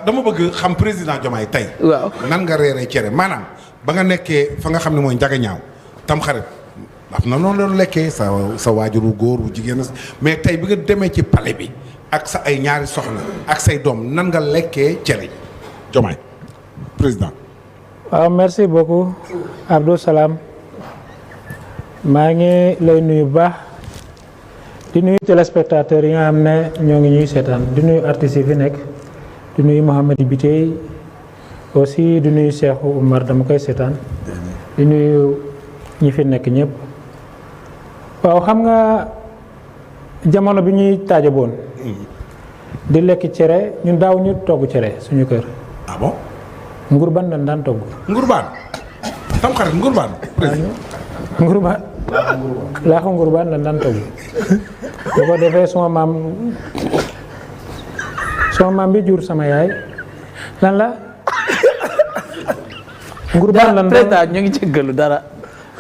dama bëgg xam président Diomaye tey. waaw nan nga reeree cere maanaam ba nga nekkee fa nga xam ne mooy njaga ñaaw tam xarit am na noonu la lekkee sa waajur wu góor wu jigéen mais tey bi nga demee ci palais bi ak sa ay ñaari soxna ak say doom nan nga lekkee cere Diomaye président. waaw merci beaucoup Abdou Salam maa ngi lay nuyu bu baax di nuyu téléspectateurs yi nga xam ne ñoo ngi ñuy seetaan di nuyu artistes yi fi nekk di nuyu Mouhamed Biteye aussi di nuyu Cheikh Oumar dama koy seetaan di nuyu ñi fi nekk ñëpp. waaw xam nga jamono bi ñuy taajaboon di lekk cere ñun daaw ñu togg cere suñu kër. ah bon. ngurbaan lañ daan togg. ngurbaan tam xarit ngurbaan. ngurbaan laaxu ngurbaan lañ daan togg bu ko defee sama maam bi jur sama yaay lan la. ngurbaan lan président ñu ngi jéggalu dara.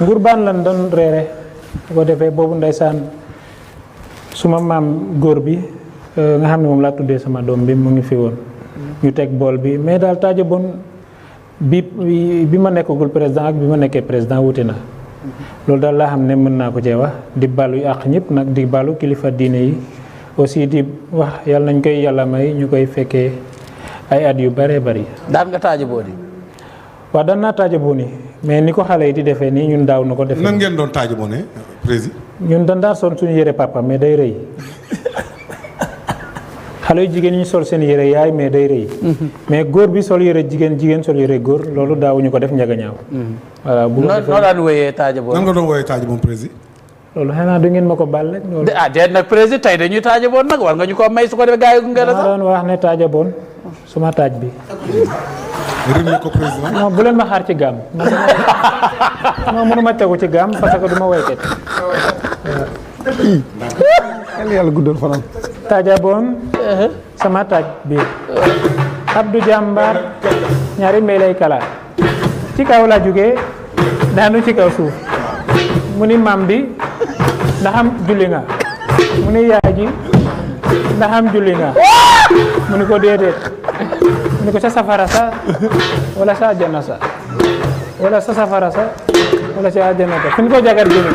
ngurbaan lan doon reere bu ko defee boobu ndeysaan suma maam góor bi nga xam ne moom laa tuddee sama doom bi mu ngi fi woon ñu teg bool bi mais daal taaja bon bi ma nekkagul président ak bi ma nekkee président wuti na loolu daal laa xam ne mën naa ko cee wax di balu yu àq ñëpp nag di balu kilifa diine yi aussi di wax yàlla nañ koy yàlla may ñu koy fekkee ay at yu bëree bëri. daan nga taaja booni. waaw daan naa taaja booni mais ni ko xale yi di defee nii ñun daaw na ko defee. nan ngeen doon taaja boone président. ñun dañ daan son suñu yëre papa mais day rëy xale yu jigéen ñi sol seen yëre yaay mais day rëy. mais góor bi sol yëre jigéen sol yëre góor loolu daawuñu ko def njaga ñaaw. voilà bu ko defee noo daan wooyee taaja boon. nan nga doon wooyee taaja boon président. loolu xanaa du ngeen ma ko baal rek. déet nag président tey dañuy taaja boon nag war nga ñu ko may su ko defee gars yi gunge la sax. ma doon wax ne taaja boon suma taaj bi. rëdd ko président. non bu leen ma xaar ci gaam. non mënuma tegu ci gaam parce que du ma woykat. yàlla guddal fanam. taaja boon sama taaj bi Abdou Jambar ñaari mbay lay kala ci kaw la jógee daanu ci kaw suuf mu ni maam bi ndax am julli nga mu ni yaay ji ndax am julli nga mu ni ko déedéet mu ni ko sa safara sa wala sa àjjana sa wala sa safara sa wala sa àjjana sa fi ñu ko jagar jëmi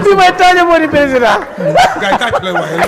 bi may taaja booni président. gars yi tàcc lay waaye